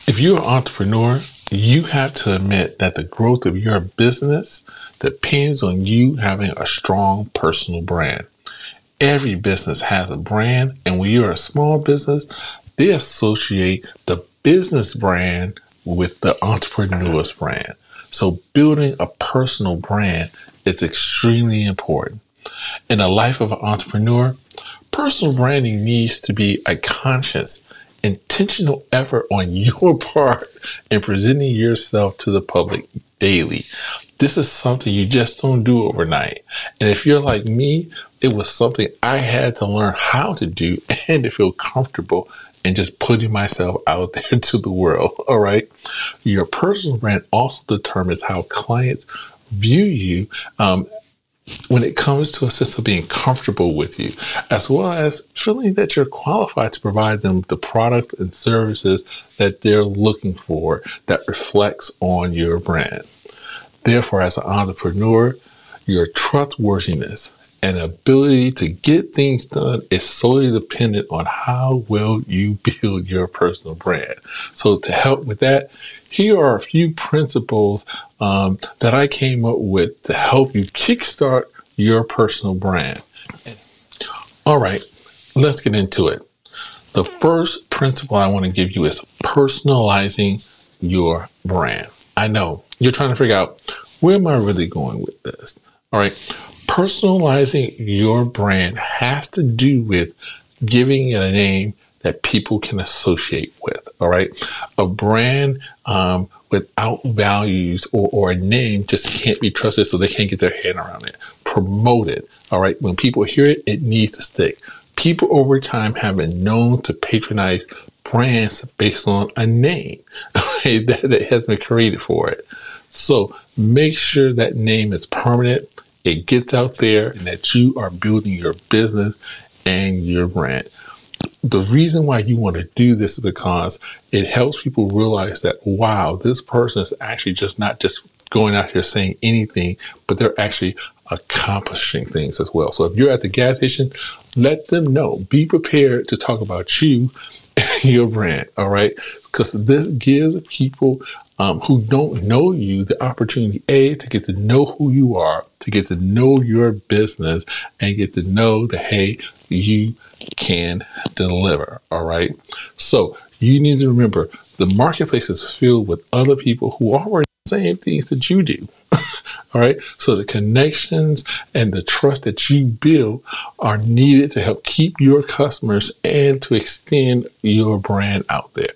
If you're an entrepreneur, you have to admit that the growth of your business depends on you having a strong personal brand. Every business has a brand, and when you're a small business, they associate the business brand with the entrepreneur's brand. So building a personal brand is extremely important. In the life of an entrepreneur, personal branding needs to be a conscious, intentional effort on your part in presenting yourself to the public daily. This is something you just don't do overnight. And if you're like me, it was something I had to learn how to do and to feel comfortable in just putting myself out there to the world. All right. Your personal brand also determines how clients view you, when it comes to a sense of being comfortable with you, as well as feeling that you're qualified to provide them the products and services that they're looking for that reflects on your brand. Therefore, as an entrepreneur, your trustworthiness and ability to get things done is solely dependent on how well you build your personal brand. So to help with that, here are a few principles that I came up with to help you kickstart your personal brand. All right, let's get into it. The first principle I want to give you is personalizing your brand. I know you're trying to figure out, where am I really going with this? All right. Personalizing your brand has to do with giving it a name that people can associate with. All right. A brand without values or a name just can't be trusted, so they can't get their head around it. Promote it. All right. When people hear it, it needs to stick. People over time have been known to patronize brands based on a name, okay, that has been created for it. So make sure that name is permanent, it gets out there, and that you are building your business and your brand. The reason why you want to do this is because it helps people realize that, wow, this person is actually not just going out here saying anything, but they're actually accomplishing things as well. So if you're at the gas station, let them know. Be prepared to talk about you and your brand, all right? Because this gives people who don't know you the opportunity, to get to know who you are, to get to know your business, and get to know that, hey, you can deliver. All right. So you need to remember, the marketplace is filled with other people who are already the same things that you do. All right. So the connections and the trust that you build are needed to help keep your customers and to extend your brand out there.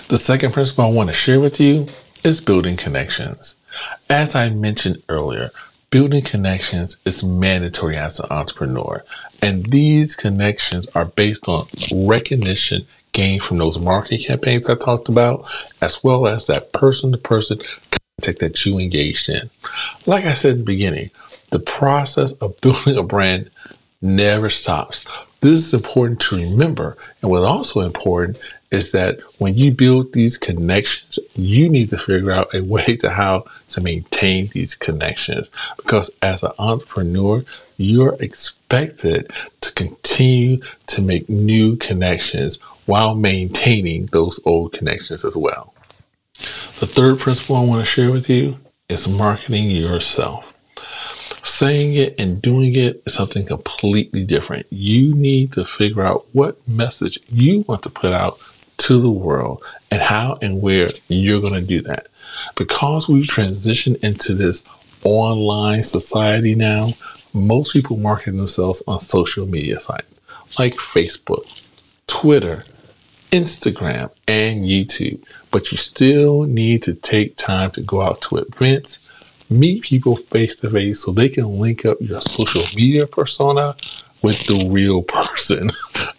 The second principle I want to share with you is building connections. As I mentioned earlier, building connections is mandatory as an entrepreneur. And these connections are based on recognition gained from those marketing campaigns I talked about, as well as that person-to-person contact that you engaged in. Like I said in the beginning, the process of building a brand never stops. This is important to remember. And what's also important is that when you build these connections, you need to figure out a way to how to maintain these connections. Because as an entrepreneur, you're expected to continue to make new connections while maintaining those old connections as well. The third principle I want to share with you is marketing yourself. Saying it and doing it is something completely different. You need to figure out what message you want to put out to the world and how and where you're going to do that. Because we've transitioned into this online society now, most people market themselves on social media sites like Facebook, Twitter, Instagram, and YouTube. But you still need to take time to go out to events, meet people face to face so they can link up your social media persona with the real person.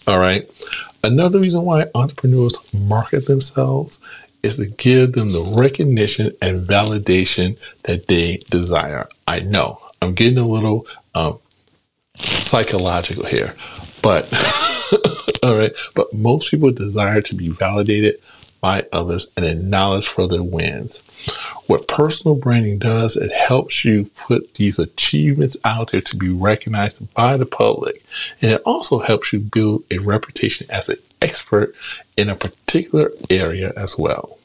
All right. Another reason why entrepreneurs market themselves is to give them the recognition and validation that they desire. I know I'm getting a little psychological here, but all right. But most people desire to be validated by others and acknowledged for their wins. What personal branding does, it helps you put these achievements out there to be recognized by the public. And it also helps you build a reputation as an expert in a particular area as well.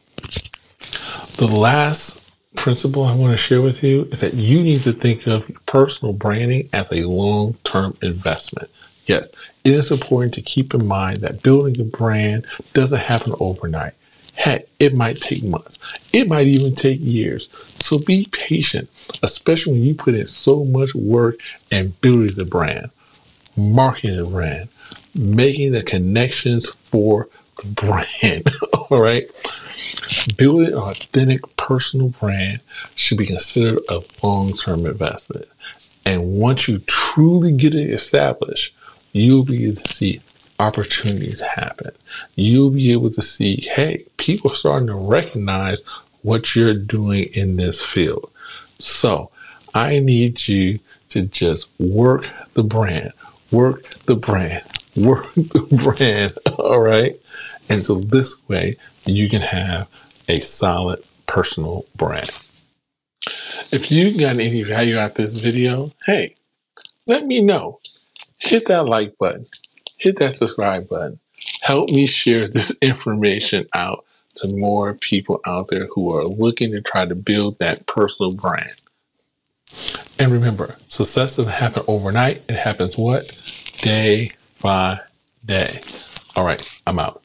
The last principle I want to share with you is that you need to think of personal branding as a long-term investment. Yes, it is important to keep in mind that building a brand doesn't happen overnight. Heck, it might take months. It might even take years. So be patient, especially when you put in so much work in building the brand, marketing the brand, making the connections for the brand. All right. Building an authentic personal brand should be considered a long-term investment. And once you truly get it established, you'll be able to see opportunities happen. You'll be able to see, hey, people are starting to recognize what you're doing in this field. So I need you to just work the brand, work the brand, work the brand. All right. And so this way you can have a solid personal brand. If you got any value out of this video, hey, let me know. Hit that like button. Hit that subscribe button. Help me share this information out to more people out there who are looking to try to build that personal brand. And remember, success doesn't happen overnight. It happens what? Day by day. All right, I'm out.